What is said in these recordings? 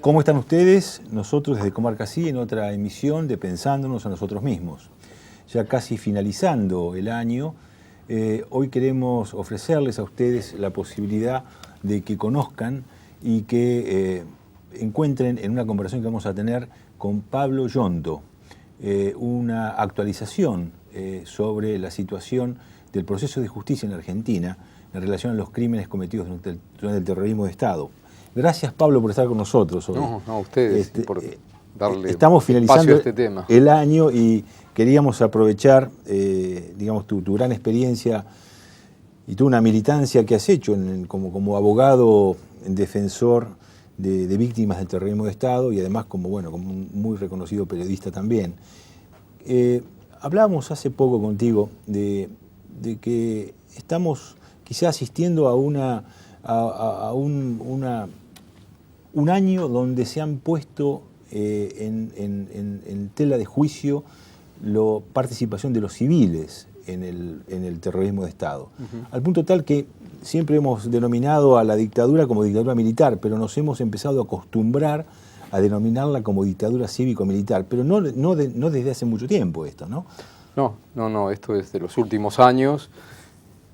¿Cómo están ustedes? Nosotros desde Comarca Sí en otra emisión de Pensándonos a nosotros mismos. Ya casi finalizando el año, hoy queremos ofrecerles a ustedes la posibilidad de que conozcan y que encuentren en una conversación que vamos a tener con Pablo Yondo, una actualización sobre la situación del proceso de justicia en Argentina en relación a los crímenes cometidos durante el terrorismo de Estado. Gracias, Pablo, por estar con nosotros hoy. No, a ustedes por darle estamos finalizando espacio a este tema. el año y queríamos aprovechar, digamos, tu gran experiencia y tú una militancia que has hecho como abogado defensor de víctimas del terrorismo de Estado y además como un muy reconocido periodista también. Hablábamos hace poco contigo de que estamos quizás asistiendo a un año donde se han puesto en tela de juicio la participación de los civiles en el terrorismo de Estado. Al punto tal que siempre hemos denominado a la dictadura como dictadura militar, pero nos hemos empezado a acostumbrar a denominarla como dictadura cívico-militar, pero no desde hace mucho tiempo esto, ¿no? No, esto es de los últimos años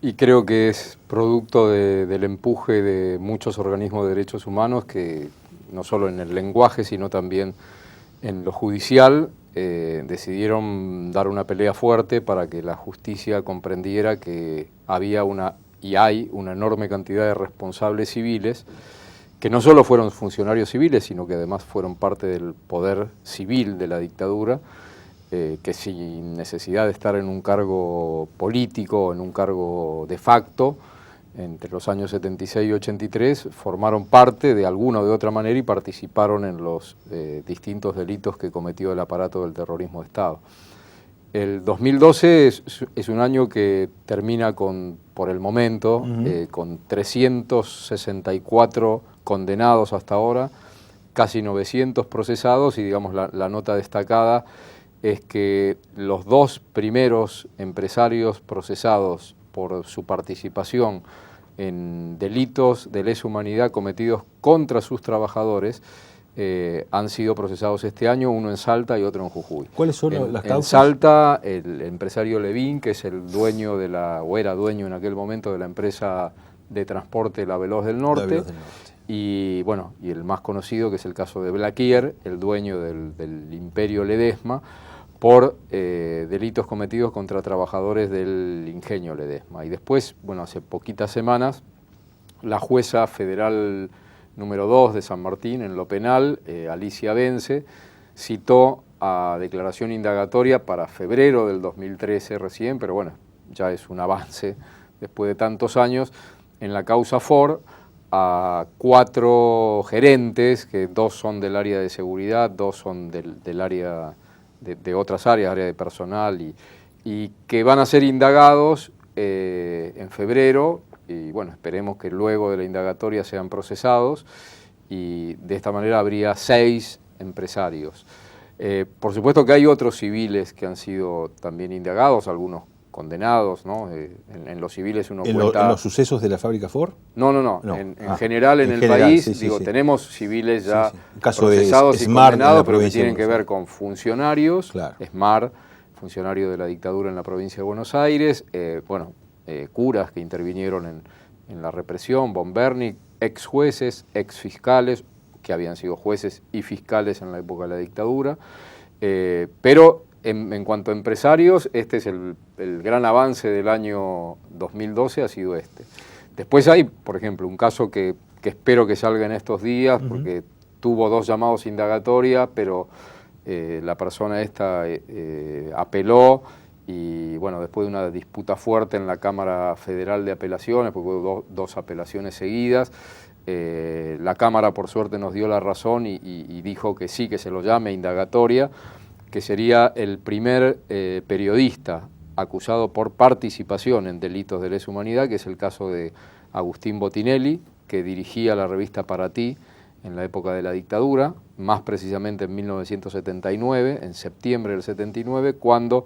y creo que es producto del empuje de muchos organismos de derechos humanos que no solo en el lenguaje, sino también en lo judicial, decidieron dar una pelea fuerte para que la justicia comprendiera que había y hay una enorme cantidad de responsables civiles que no solo fueron funcionarios civiles, sino que además fueron parte del poder civil de la dictadura, que sin necesidad de estar en un cargo político o en un cargo de facto, entre los años 76 y 83, formaron parte de alguna o de otra manera y participaron en los distintos delitos que cometió el aparato del terrorismo de Estado. El 2012 es un año que termina por el momento, con 364 condenados hasta ahora, casi 900 procesados y digamos la nota destacada es que los dos primeros empresarios procesados por su participación en delitos de lesa humanidad cometidos contra sus trabajadores han sido procesados este año, uno en Salta y otro en Jujuy. ¿Cuáles son las causas? En Salta, el empresario Levín, que es el dueño o era dueño en aquel momento de la empresa de transporte La Veloz del Norte. Y el más conocido, que es el caso de Blaquier, el dueño del Imperio Ledesma, por delitos cometidos contra trabajadores del ingenio Ledesma. Y después, hace poquitas semanas, la jueza federal número 2 de San Martín, en lo penal, Alicia Vence, citó a declaración indagatoria para febrero del 2013 recién, pero ya es un avance después de tantos años, en la causa Ford, a 4 gerentes, que 2 son del área de seguridad, 2 son del área de otras áreas, área de personal, y que van a ser indagados en febrero, y esperemos que luego de la indagatoria sean procesados, y de esta manera habría 6 empresarios. Por supuesto que hay otros civiles que han sido también indagados, algunos condenados, ¿no? En los civiles uno cuenta... ¿En los sucesos de la fábrica Ford? No. En general en el país, sí, tenemos civiles ya procesados y condenados, pero que tienen que ver con funcionarios, claro. SMAR, funcionario de la dictadura en la provincia de Buenos Aires, curas que intervinieron en la represión, Bomberni, ex jueces, ex fiscales, que habían sido jueces y fiscales en la época de la dictadura, pero en cuanto a empresarios, este es el gran avance del año 2012, ha sido este. Después hay, por ejemplo, un caso que espero que salga en estos días, porque tuvo 2 llamados indagatoria, pero la persona esta apeló y después de una disputa fuerte en la Cámara Federal de Apelaciones, porque hubo 2 apelaciones seguidas, la Cámara por suerte nos dio la razón y dijo que sí, que se lo llame indagatoria, que sería el primer periodista acusado por participación en delitos de lesa humanidad, que es el caso de Agustín Botinelli, que dirigía la revista Para Ti en la época de la dictadura, más precisamente en 1979, en septiembre del 79, cuando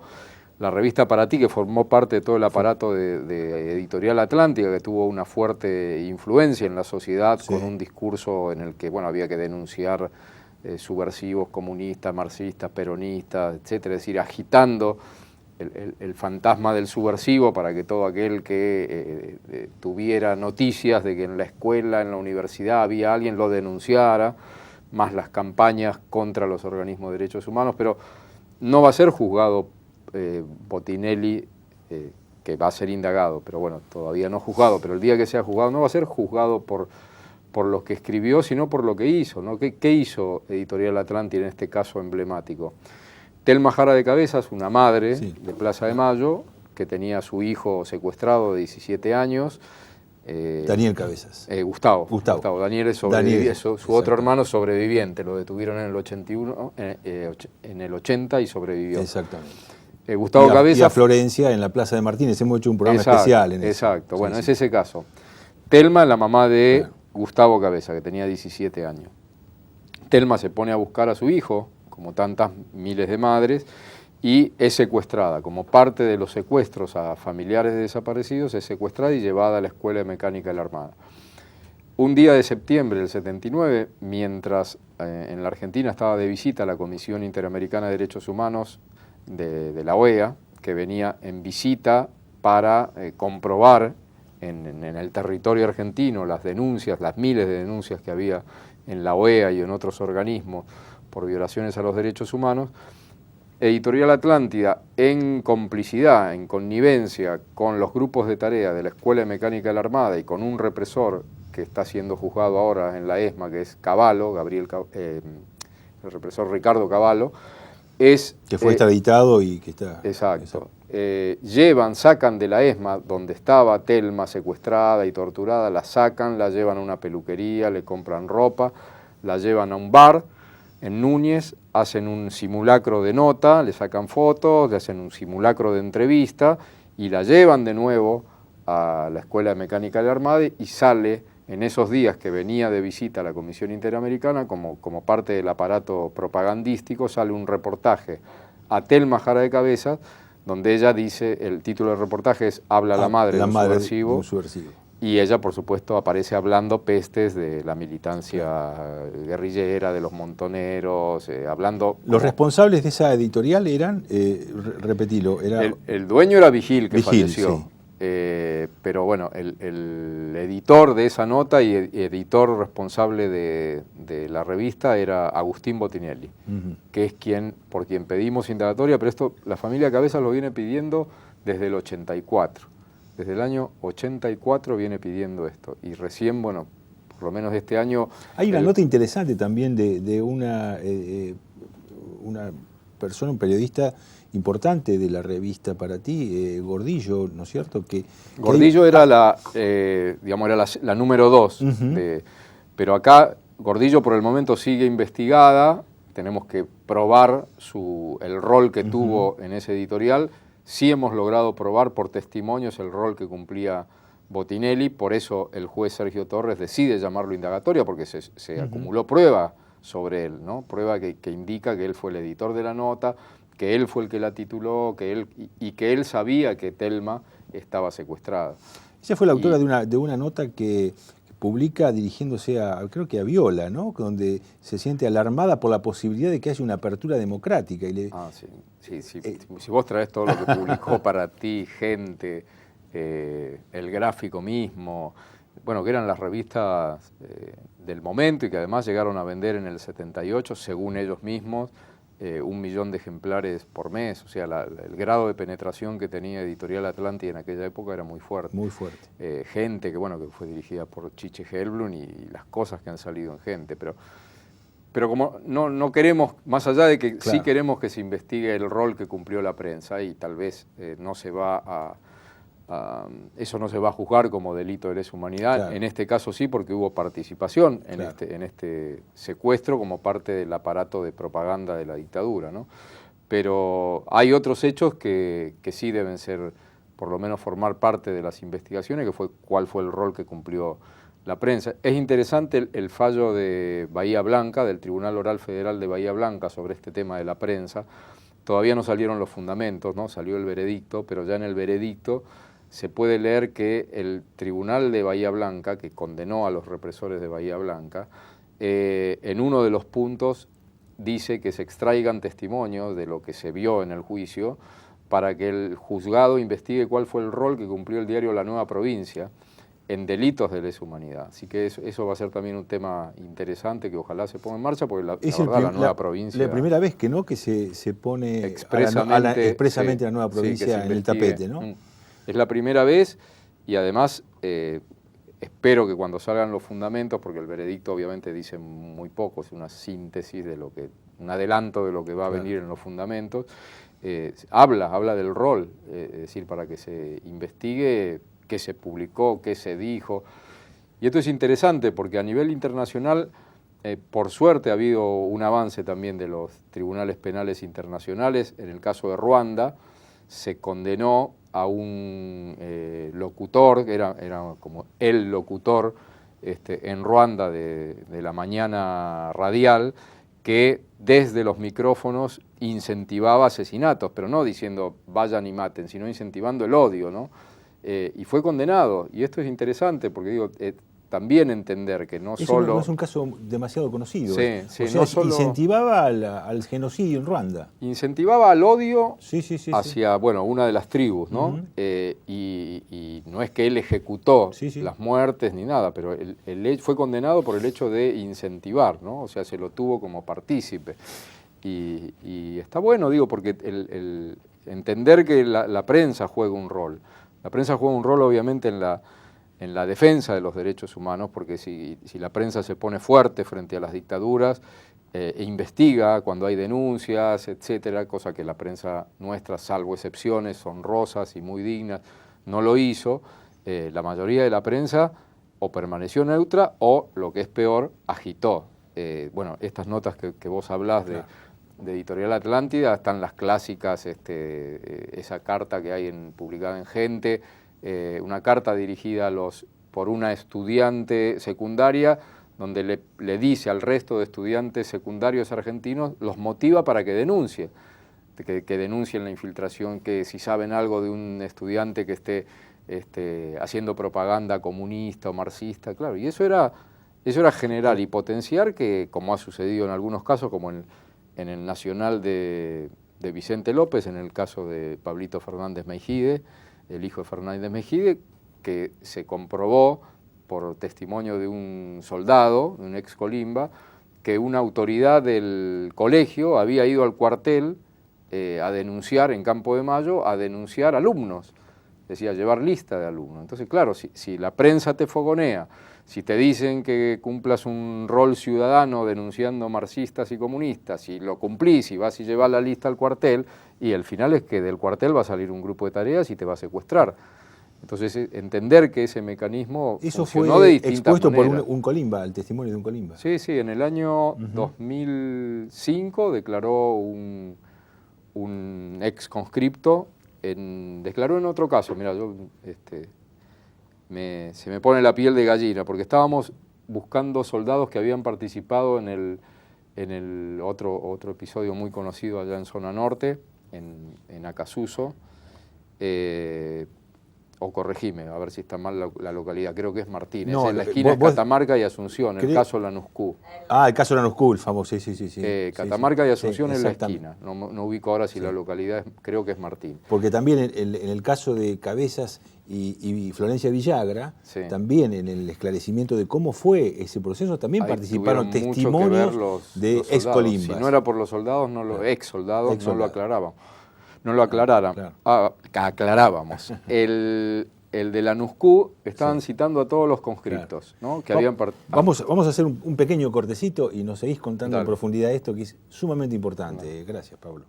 La revista Para Ti, que formó parte de todo el aparato de Editorial Atlántica, que tuvo una fuerte influencia en la sociedad, con un discurso en el que había que denunciar subversivos, comunistas, marxistas, peronistas, etcétera, es decir, agitando el fantasma del subversivo para que todo aquel que tuviera noticias de que en la escuela, en la universidad había alguien, lo denunciara, más las campañas contra los organismos de derechos humanos, pero no va a ser juzgado Botinelli, que va a ser indagado, pero bueno, todavía no juzgado, pero el día que sea juzgado no va a ser juzgado por lo que escribió, sino por lo que hizo, ¿no? ¿Qué hizo Editorial Atlántida en este caso emblemático? Telma Jara de Cabezas, una madre de Plaza de Mayo, que tenía a su hijo secuestrado de 17 años. Daniel Cabezas. Gustavo. Daniel es sobreviviente, su otro hermano sobreviviente, lo detuvieron en el 81, en el 80 y sobrevivió. Exactamente. Gustavo Cabezas. Y a Florencia en la Plaza de Martínez, hemos hecho un programa especial en eso. Exacto, bueno, es ese caso. Telma es la mamá de Gustavo Cabezas, que tenía 17 años. Telma se pone a buscar a su hijo, como tantas miles de madres, y es secuestrada. Como parte de los secuestros a familiares de desaparecidos, es secuestrada y llevada a la Escuela de Mecánica de la Armada. Un día de septiembre del 79, mientras en la Argentina estaba de visita la Comisión Interamericana de Derechos Humanos de la OEA, que venía en visita para comprobar en el territorio argentino las denuncias, las miles de denuncias que había en la OEA y en otros organismos por violaciones a los derechos humanos, Editorial Atlántida, en complicidad, en connivencia con los grupos de tarea de la Escuela de Mecánica de la Armada y con un represor que está siendo juzgado ahora en la ESMA, que es Cavallo, el represor Ricardo Cavallo, que fue extraditado y que está... Exacto. Sacan de la ESMA, donde estaba Telma secuestrada y torturada, la sacan, la llevan a una peluquería, le compran ropa, la llevan a un bar en Núñez, hacen un simulacro de nota, le sacan fotos, le hacen un simulacro de entrevista y la llevan de nuevo a la Escuela de Mecánica de la Armada y sale en esos días que venía de visita a la Comisión Interamericana, como parte del aparato propagandístico, sale un reportaje a Telma Jara de Cabezas, donde ella dice, el título del reportaje es Habla la madre de un subversivo. Y ella, por supuesto, aparece hablando pestes de la militancia guerrillera, de los montoneros, hablando... Los responsables de esa editorial eran, repetilo, era... El dueño era Vigil, que falleció. Sí. Pero bueno, el editor de esa nota y editor responsable de la revista era Agustín Botinelli, que es por quien pedimos indagatoria, pero esto la familia Cabezas lo viene pidiendo desde el 84. Desde el año 84 viene pidiendo esto, y recién, por lo menos este año... Hay una nota interesante también de una persona, un periodista importante de la revista Para Ti, Gordillo, ¿no es cierto? Gordillo era la número 2, pero acá Gordillo por el momento sigue investigada, tenemos que probar el rol que tuvo en ese editorial. Sí hemos logrado probar por testimonios el rol que cumplía Botinelli, por eso el juez Sergio Torres decide llamarlo indagatoria, porque se acumuló prueba sobre él, ¿no? Prueba que indica que él fue el editor de la nota, que él fue el que la tituló, que él sabía que Telma estaba secuestrada. Ella fue la autora de una nota que publica dirigiéndose creo que a Viola, ¿no? Donde se siente alarmada por la posibilidad de que haya una apertura democrática. Sí. Si vos traes todo lo que publicó Para Ti, Gente, El Gráfico mismo, que eran las revistas del momento y que además llegaron a vender en el 78, según ellos mismos, 1 millón de ejemplares por mes, o sea, el grado de penetración que tenía Editorial Atlántida en aquella época era muy fuerte. Muy fuerte. Gente, que fue dirigida por Chiche Helblum y las cosas que han salido en Gente, pero como no queremos, más allá de que sí queremos que se investigue el rol que cumplió la prensa y tal vez eso no se va a juzgar como delito de lesa humanidad, en este caso sí, porque hubo participación en este secuestro como parte del aparato de propaganda de la dictadura, ¿no? Pero hay otros hechos que sí deben ser, por lo menos formar parte de las investigaciones, que fue cuál fue el rol que cumplió la prensa. Es interesante el fallo de Bahía Blanca, del Tribunal Oral Federal de Bahía Blanca sobre este tema de la prensa, todavía no salieron los fundamentos, ¿no? Salió el veredicto, pero ya en el veredicto se puede leer que el Tribunal de Bahía Blanca, que condenó a los represores de Bahía Blanca, en uno de los puntos dice que se extraigan testimonios de lo que se vio en el juicio para que el juzgado investigue cuál fue el rol que cumplió el diario La Nueva Provincia en delitos de lesa humanidad. Así que eso va a ser también un tema interesante que ojalá se ponga en marcha, porque la verdad la Nueva Provincia... La primera vez que se pone expresamente la Nueva Provincia en el tapete, ¿no? Es la primera vez y además espero que cuando salgan los fundamentos, porque el veredicto obviamente dice muy poco, es una síntesis de lo que, un adelanto de lo que va a venir en los fundamentos, habla del rol, es decir, para que se investigue qué se publicó, qué se dijo. Y esto es interesante porque a nivel internacional, por suerte ha habido un avance también de los tribunales penales internacionales. En el caso de Ruanda se condenó a un locutor, que era como el locutor en Ruanda de la mañana radial, que desde los micrófonos incentivaba asesinatos, pero no diciendo vayan y maten, sino incentivando el odio, ¿no? Y fue condenado, y esto es interesante porque digo, también entender que no solo... No es un caso demasiado conocido. Sí, sí, o sea, no solo... incentivaba al genocidio en Ruanda. Incentivaba al odio hacia, bueno, una de las tribus, ¿no? Y no es que él ejecutó las muertes ni nada, pero él fue condenado por el hecho de incentivar, ¿no? O sea, se lo tuvo como partícipe. Y está bueno, digo, porque el entender que la prensa juega un rol. La prensa juega un rol, obviamente, en la defensa de los derechos humanos, porque si la prensa se pone fuerte frente a las dictaduras e investiga cuando hay denuncias, etcétera, cosa que la prensa nuestra, salvo excepciones honrosas y muy dignas, no lo hizo, la mayoría de la prensa o permaneció neutra o, lo que es peor, agitó. Bueno, estas notas que vos hablás de Editorial Atlántida, están las clásicas, esa carta que hay publicada en Gente, una carta dirigida por una estudiante secundaria, donde le dice al resto de estudiantes secundarios argentinos, los motiva para que denuncie, que denuncien la infiltración, que si saben algo de un estudiante que esté haciendo propaganda comunista o marxista, claro, y eso era generar y potenciar que, como ha sucedido en algunos casos, como en el Nacional de Vicente López, en el caso de Pablito Fernández Meijide, el hijo de Fernández Meijide, que se comprobó por testimonio de un soldado, de un ex Colimba, que una autoridad del colegio había ido al cuartel a denunciar, en Campo de Mayo, a denunciar alumnos, decía, llevar lista de alumnos. Entonces, claro, si la prensa te fogonea, si te dicen que cumplas un rol ciudadano denunciando marxistas y comunistas, si lo cumplís y vas y llevas la lista al cuartel, y el final es que del cuartel va a salir un grupo de tareas y te va a secuestrar. Entonces, entender que ese mecanismo funcionó de distintas maneras. Eso fue expuesto por un Colimba, el testimonio de un Colimba. Sí, en el año 2005 declaró un ex conscripto, declaró en otro caso, mira, yo... se me pone la piel de gallina, porque estábamos buscando soldados que habían participado en el otro episodio muy conocido allá en Zona Norte, en Acasuso, o corregime, a ver si está mal la localidad, creo que es Martínez, no, en la esquina de Catamarca y Asunción, el caso Lanuscú. Ah, el caso Lanuscú, el famoso, sí. Catamarca y Asunción en la esquina, no ubico ahora si la localidad creo que es Martín. Porque también en el caso de Cabezas y Florencia Villagra, también en el esclarecimiento de cómo fue ese proceso, también ahí participaron testimonios de ex Colimbas. Si no era por los soldados, ex soldados, no lo aclaraban. No lo aclararan. Claro. Aclarábamos. El de Lanuscú estaban citando a todos los conscriptos, ¿no? Que habían vamos a hacer un pequeño cortecito y nos seguís contando en profundidad esto que es sumamente importante. Gracias, Pablo.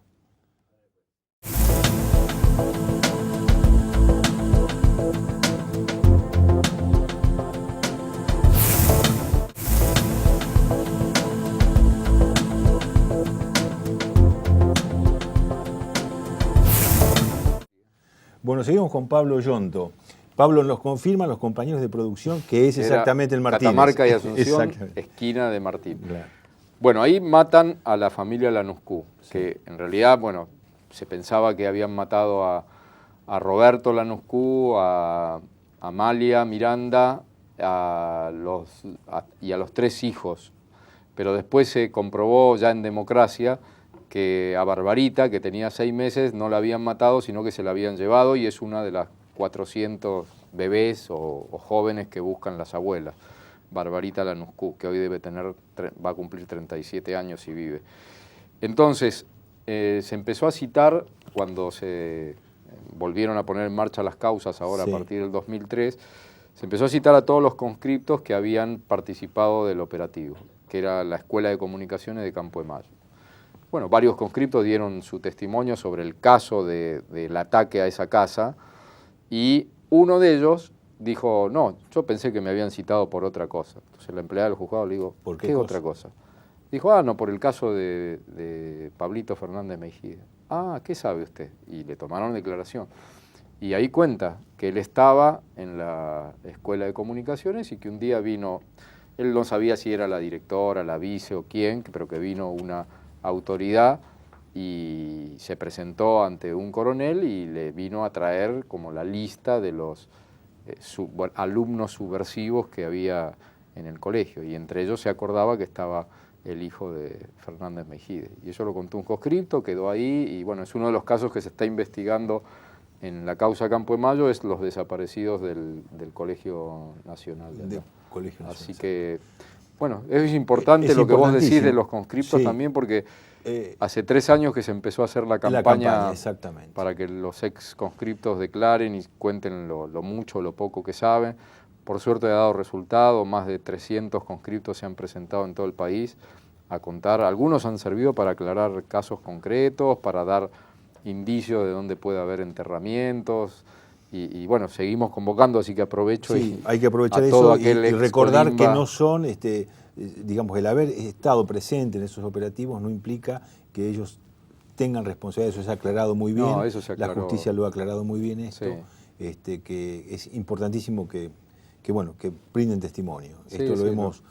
Bueno, seguimos con Pablo Yonto. Pablo, nos confirman los compañeros de producción que es exactamente el Martínez. Catamarca y Asunción, esquina de Martín. Claro. Bueno, ahí matan a la familia Lanuscú, que en realidad, bueno, se pensaba que habían matado a Roberto Lanuscu, a Amalia Miranda y a los 3 hijos. Pero después se comprobó ya en democracia que a Barbarita, que tenía 6 meses, no la habían matado, sino que se la habían llevado, y es una de las 400 bebés o jóvenes que buscan las abuelas. Barbarita Lanuscu, que hoy va a cumplir 37 años y vive. Entonces, se empezó a citar, cuando se volvieron a poner en marcha las causas ahora a partir del 2003, se empezó a citar a todos los conscriptos que habían participado del operativo, que era la Escuela de Comunicaciones de Campo de Mayo. Bueno, varios conscriptos dieron su testimonio sobre el caso del ataque a esa casa, y uno de ellos dijo, no, yo pensé que me habían citado por otra cosa. Entonces la empleada del juzgado le digo, ¿por qué otra cosa? Dijo, no, por el caso de Pablito Fernández Mejide. ¿Qué sabe usted? Y le tomaron declaración. Y ahí cuenta que él estaba en la Escuela de Comunicaciones y que un día vino, él no sabía si era la directora, la vice o quién, pero que vino una autoridad y se presentó ante un coronel y le vino a traer como la lista de los alumnos subversivos que había en el colegio, y entre ellos se acordaba que estaba el hijo de Fernández Mejide. Y eso lo contó un conscripto, quedó ahí, y bueno, es uno de los casos que se está investigando en la causa Campo de Mayo, es los desaparecidos del Colegio Nacional. Así que, bueno, es importante lo que vos decís de los conscriptos también, porque hace 3 años que se empezó a hacer la campaña para que los ex conscriptos declaren y cuenten lo mucho o lo poco que saben. Por suerte ha dado resultado, más de 300 conscriptos se han presentado en todo el país a contar. Algunos han servido para aclarar casos concretos, para dar indicios de dónde puede haber enterramientos, y bueno, seguimos convocando, así que aprovecho. Hay que aprovechar eso y recordar que no son, digamos, el haber estado presente en esos operativos no implica que ellos tengan responsabilidad. Eso se ha aclarado muy bien, eso se aclaró. La justicia lo ha aclarado muy bien esto, que es importantísimo que brinden testimonio. Esto lo hemos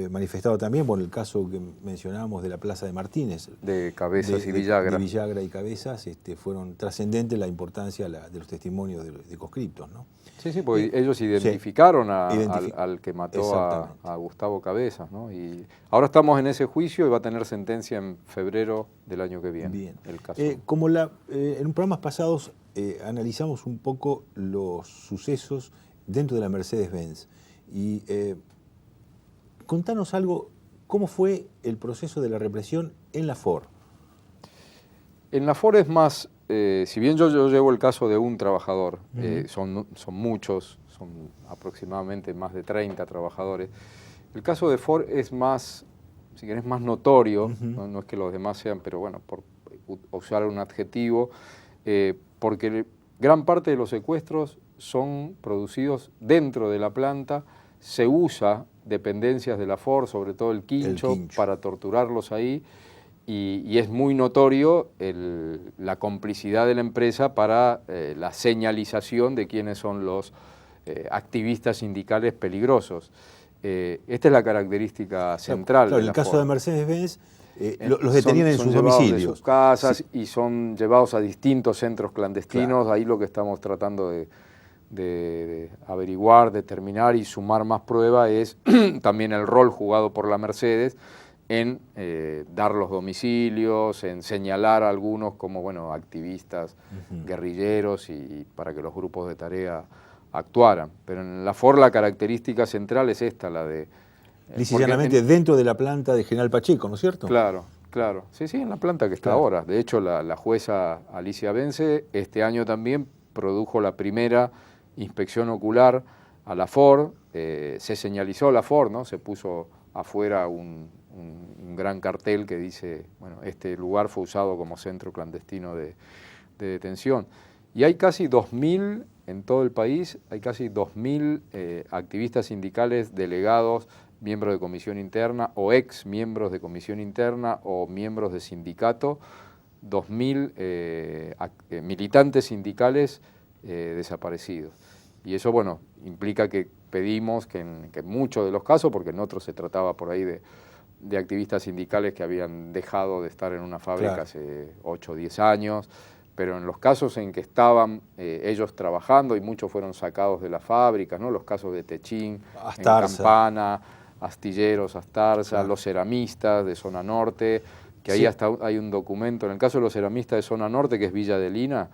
manifestado también por el caso que mencionábamos de la Plaza de Martínez. De Cabezas y Villagra. De Villagra y Cabezas, fueron trascendentes la importancia de los testimonios de conscriptos, ¿no? Sí, porque ellos identificaron al que mató a Gustavo Cabezas, ¿no? Y ahora estamos en ese juicio y va a tener sentencia en febrero del año que viene. Bien. El caso. Como en programas pasados analizamos un poco los sucesos dentro de la Mercedes-Benz. Y contanos algo, ¿cómo fue el proceso de la represión en la Ford? En la Ford es más, si bien yo llevo el caso de un trabajador, son muchos, son aproximadamente más de 30 trabajadores. El caso de Ford es más, si querés, más notorio, no es que los demás sean, pero bueno, por usar un adjetivo, porque gran parte de los secuestros son producidos dentro de la planta, se usa dependencias de la Ford, sobre todo el quincho, para torturarlos ahí, y es muy notorio la complicidad de la empresa para la señalización de quiénes son los activistas sindicales peligrosos. Esta es la característica central. Claro, de la el caso Ford. de Mercedes-Benz, los detenían en sus domicilios. De sus casas y son llevados a distintos centros clandestinos. Ahí lo que estamos tratando de averiguar, determinar y sumar más prueba es también el rol jugado por la Mercedes en dar los domicilios, en señalar a algunos como activistas, guerrilleros, y para que los grupos de tarea actuaran. Pero en la Ford la característica central es esta, la de... Lisianamente dentro de la planta de General Pacheco, ¿no es cierto? Claro. Sí, en la planta que está ahora. De hecho, la jueza Alicia Bence este año también produjo la primera inspección ocular a la Ford. Se señalizó la Ford, ¿no? Se puso afuera un gran cartel que dice, este lugar fue usado como centro clandestino de detención. Y hay casi 2.000 en todo el país, hay casi 2.000 activistas sindicales, delegados, miembros de comisión interna o ex miembros de comisión interna o miembros de sindicato, 2.000 militantes sindicales desaparecidos. Y eso, implica que pedimos que en muchos de los casos, porque en otros se trataba por ahí de activistas sindicales que habían dejado de estar en una fábrica Claro. hace 8 o 10 años, pero en los casos en que estaban ellos trabajando, y muchos fueron sacados de las fábricas, ¿no? Los casos de Techín, en Campana, Astilleros, Astarza, Claro. los ceramistas de Zona Norte, que ahí Sí. hasta hay un documento, en el caso de los ceramistas de Zona Norte, que es Villa Adelina,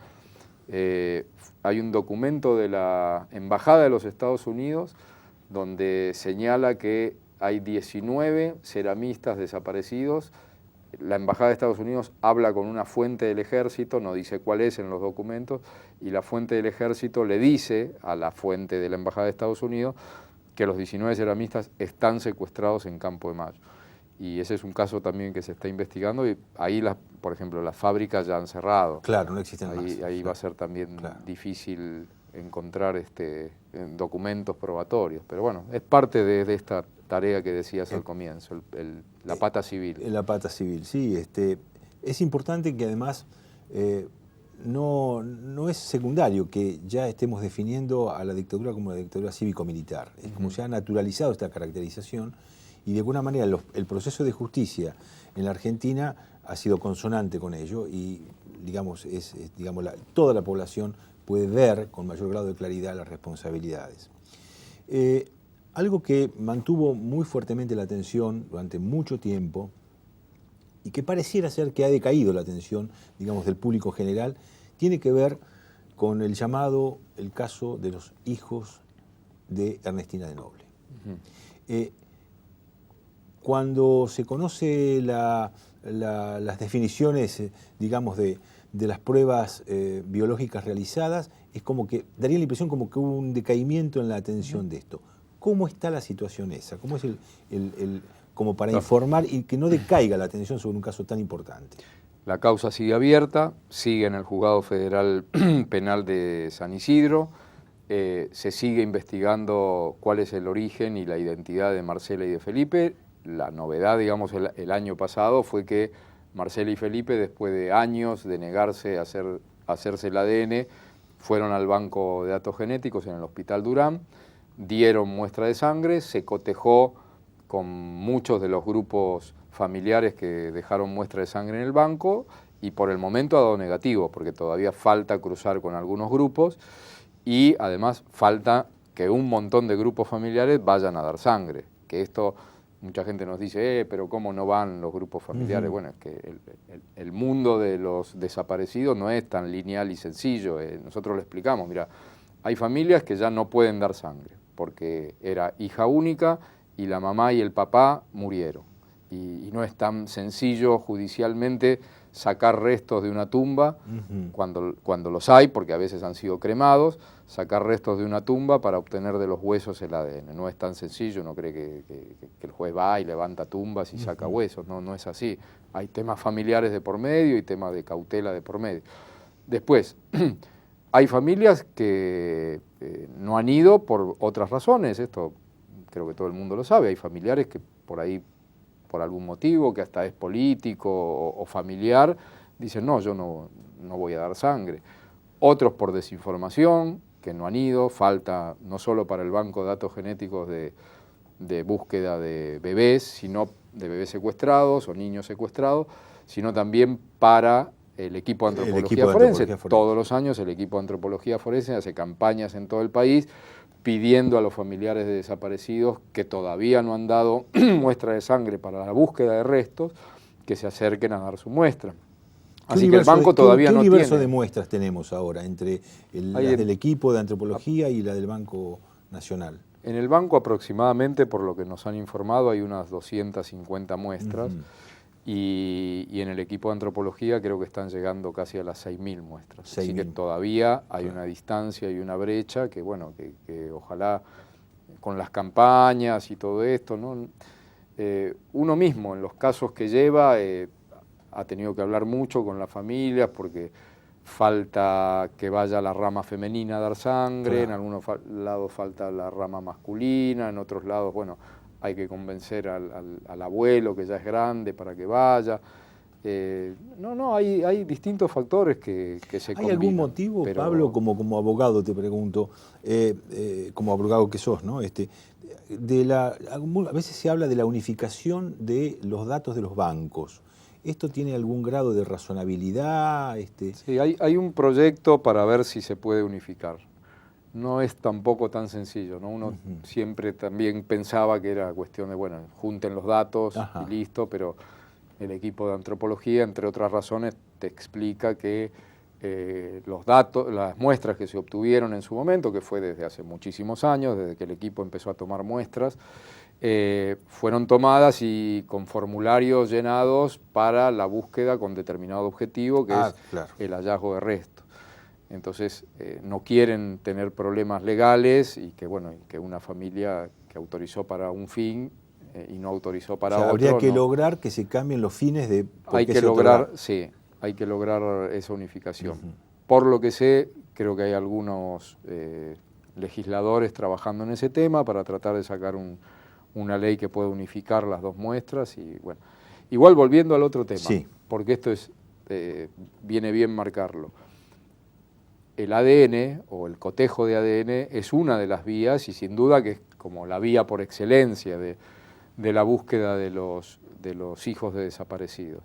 hay un documento de la Embajada de los Estados Unidos donde señala que hay 19 ceramistas desaparecidos. La Embajada de Estados Unidos habla con una fuente del ejército, no dice cuál es en los documentos, y la fuente del ejército le dice a la fuente de la Embajada de Estados Unidos que los 19 ceramistas están secuestrados en Campo de Mayo. Y ese es un caso también que se está investigando, y ahí, por ejemplo, las fábricas ya han cerrado. Claro, no existen Ahí más. va a ser también Claro. difícil encontrar documentos probatorios. Pero bueno, es parte de esta tarea que decías al comienzo, la pata civil. La pata civil, sí. Es importante que además no es secundario que ya estemos definiendo a la dictadura como la dictadura cívico-militar. Es como se ha naturalizado esta caracterización, y de alguna manera el proceso de justicia en la Argentina ha sido consonante con ello, y digamos, toda la población puede ver con mayor grado de claridad las responsabilidades. Algo que mantuvo muy fuertemente la atención durante mucho tiempo, y que pareciera ser que ha decaído la atención, digamos, del público general, tiene que ver con el caso de los hijos de Ernestina de Noble. Cuando se conoce las definiciones, digamos, de las pruebas biológicas realizadas, es como que daría la impresión como que hubo un decaimiento en la atención de esto. ¿Cómo está la situación esa? ¿Cómo es como para informar y que no decaiga la atención sobre un caso tan importante? La causa sigue abierta, sigue en el Juzgado Federal Penal de San Isidro, se sigue investigando cuál es el origen y la identidad de Marcela y de Felipe. La novedad, digamos, el año pasado fue que Marcela y Felipe, después de años de negarse a hacerse el ADN, fueron al banco de datos genéticos en el Hospital Durán, dieron muestra de sangre, se cotejó con muchos de los grupos familiares que dejaron muestra de sangre en el banco, y por el momento ha dado negativo, porque todavía falta cruzar con algunos grupos, y además falta que un montón de grupos familiares vayan a dar sangre, que esto... Mucha gente nos dice, pero ¿cómo no van los grupos familiares? Bueno, es que el mundo de los desaparecidos no es tan lineal y sencillo. Nosotros le explicamos, mira, hay familias que ya no pueden dar sangre, porque era hija única y la mamá y el papá murieron. Y no es tan sencillo judicialmente sacar restos de una tumba, cuando los hay, porque a veces han sido cremados, sacar restos de una tumba para obtener de los huesos el ADN. No es tan sencillo, uno cree que el juez va y levanta tumbas y saca huesos, no es así. Hay temas familiares de por medio y temas de cautela de por medio. Después, hay familias que no han ido por otras razones, esto creo que todo el mundo lo sabe, hay familiares que por ahí, por algún motivo, que hasta es político o familiar, dicen, no, yo no voy a dar sangre. Otros por desinformación, que no han ido, falta no solo para el banco de datos genéticos de búsqueda de bebés, sino de bebés secuestrados o niños secuestrados, sino también para el equipo de antropología forense. Todos los años el equipo de antropología forense hace campañas en todo el país pidiendo a los familiares de desaparecidos que todavía no han dado muestra de sangre para la búsqueda de restos, que se acerquen a dar su muestra. Así que el banco todavía no tiene. ¿Qué universo de muestras tenemos ahora entre las del equipo de antropología y la del Banco Nacional? En el banco aproximadamente, por lo que nos han informado, hay unas 250 muestras. Y en el equipo de antropología creo que están llegando casi a las 6.000 muestras. Así que todavía hay una distancia y una brecha que, bueno, que ojalá con las campañas y todo esto, ¿no? Uno mismo en los casos que lleva ha tenido que hablar mucho con las familias porque falta que vaya la rama femenina a dar sangre, en algunos lados falta la rama masculina, en otros lados, bueno, hay que convencer al abuelo que ya es grande para que vaya. Hay distintos factores que se combinan. ¿Hay algún motivo, Pablo, como abogado te pregunto, como abogado que sos, ¿no? a veces se habla de la unificación de los datos de los bancos. ¿Esto tiene algún grado de razonabilidad? Sí, hay un proyecto para ver si se puede unificar. No es tampoco tan sencillo, ¿no? Uno siempre también pensaba que era cuestión de, bueno, junten los datos y listo, pero el equipo de antropología, entre otras razones, te explica que los datos, las muestras que se obtuvieron en su momento, que fue desde hace muchísimos años, desde que el equipo empezó a tomar muestras, fueron tomadas y con formularios llenados para la búsqueda con determinado objetivo, que es el hallazgo de restos. Entonces, no quieren tener problemas legales y que, bueno, que una familia que autorizó para un fin y no autorizó para otro. Habría que lograr que se cambien los fines de... Hay que lograr, sí, hay que lograr esa unificación. Por lo que sé, creo que hay algunos legisladores trabajando en ese tema para tratar de sacar una ley que pueda unificar las dos muestras. Y bueno, igual volviendo al otro tema, porque esto es viene bien marcarlo. El ADN o el cotejo de ADN es una de las vías y sin duda que es como la vía por excelencia de la búsqueda de los hijos de desaparecidos.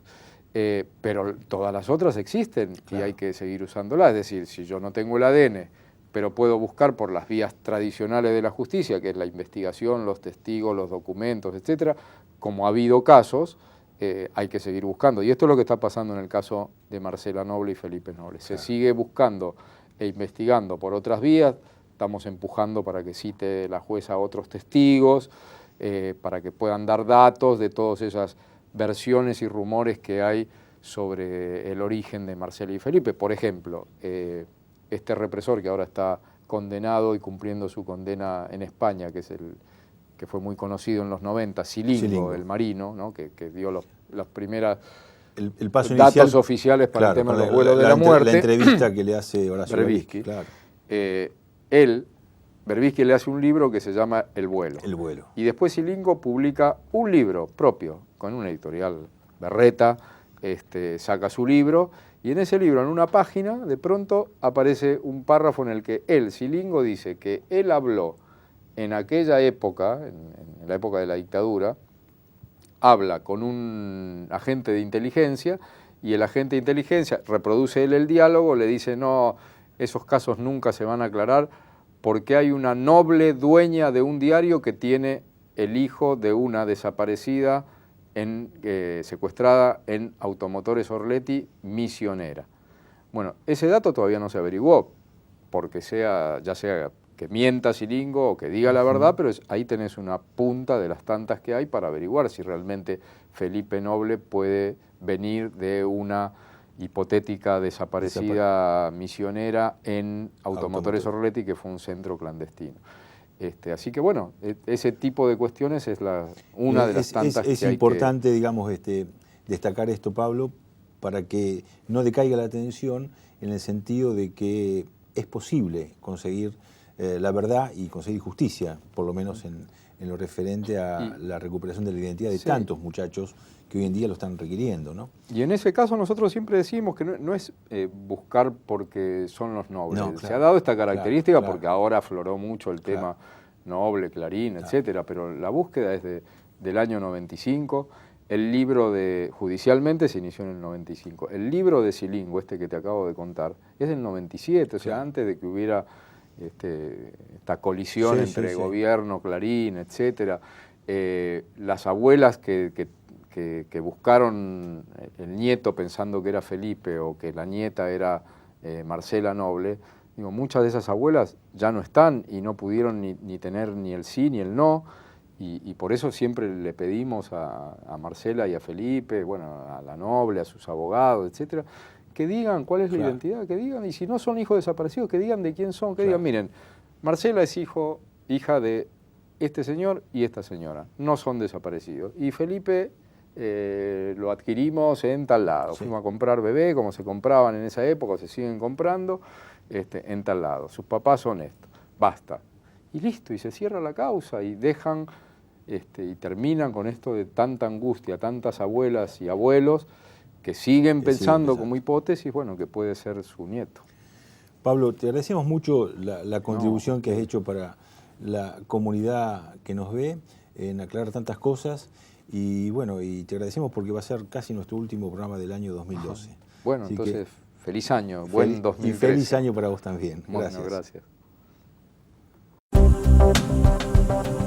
Pero todas las otras existen y hay que seguir usándolas. Es decir, si yo no tengo el ADN, pero puedo buscar por las vías tradicionales de la justicia, que es la investigación, los testigos, los documentos, etcétera, como ha habido casos, hay que seguir buscando. Y esto es lo que está pasando en el caso de Marcela Noble y Felipe Noble. Se sigue buscando e investigando por otras vías, estamos empujando para que cite la jueza a otros testigos, para que puedan dar datos de todas esas versiones y rumores que hay sobre el origen de Marcela y Felipe. Por ejemplo, este represor que ahora está condenado y cumpliendo su condena en España, que es que fue muy conocido en los 90, Silingo, el marino, ¿no? que dio las primeras el paso datos inicial, oficiales para el tema de los vuelos de la muerte. La entrevista que le hace Horacio Berbisky. Claro. Berbisky le hace un libro que se llama El vuelo. El vuelo. Y después Silingo publica un libro propio, con una editorial berreta, saca su libro, y en ese libro, en una página, de pronto aparece un párrafo en el que Silingo, dice que él habló en aquella época, en la época de la dictadura, habla con un agente de inteligencia y el agente de inteligencia reproduce él el diálogo, le dice, no, esos casos nunca se van a aclarar porque hay una noble dueña de un diario que tiene el hijo de una desaparecida secuestrada en Automotores Orletti, misionera. Bueno, ese dato todavía no se averiguó, porque ya sea que mienta Silingo o que diga la verdad, pero ahí tenés una punta de las tantas que hay para averiguar si realmente Felipe Noble puede venir de una hipotética desaparecida misionera en Automotores Orletti, que fue un centro clandestino. Así que bueno, ese tipo de cuestiones es una de las tantas que hay. Es importante, digamos, destacar esto, Pablo, para que no decaiga la atención en el sentido de que es posible conseguir la verdad y conseguir justicia, por lo menos en lo referente a la recuperación de la identidad de tantos muchachos que hoy en día lo están requiriendo, ¿no? Y en ese caso nosotros siempre decimos que no es buscar porque son los nobles. No, claro, se ha dado esta característica porque ahora afloró mucho el tema Noble, Clarín, etcétera, pero la búsqueda es del año 95. El libro judicialmente se inició en el 95. El libro de Silingo, que te acabo de contar, es del 97, o sea, antes de que hubiera esta colisión entre gobierno, Clarín, etcétera. Las abuelas que buscaron el nieto pensando que era Felipe o que la nieta era Marcela Noble, digo, muchas de esas abuelas ya no están y no pudieron ni tener ni el sí ni el no, y por eso siempre le pedimos a Marcela y a Felipe, bueno, a la Noble, a sus abogados, etcétera, que digan cuál es la identidad, que digan, y si no son hijos desaparecidos, que digan de quién son, que digan, miren, Marcela es hija de este señor y esta señora, no son desaparecidos, y Felipe lo adquirimos en tal lado, fuimos a comprar bebé, como se compraban en esa época, o se siguen comprando, en tal lado, sus papás son estos, basta, y listo, y se cierra la causa, y dejan, y terminan con esto de tanta angustia, tantas abuelas y abuelos, que siguen pensando como hipótesis, bueno, que puede ser su nieto. Pablo, te agradecemos mucho la contribución que has hecho para la comunidad que nos ve, en aclarar tantas cosas. Y bueno, y te agradecemos porque va a ser casi nuestro último programa del año 2012. Bueno, así entonces, feliz año, buen 2013. Y feliz año para vos también. Bueno, Gracias. gracias.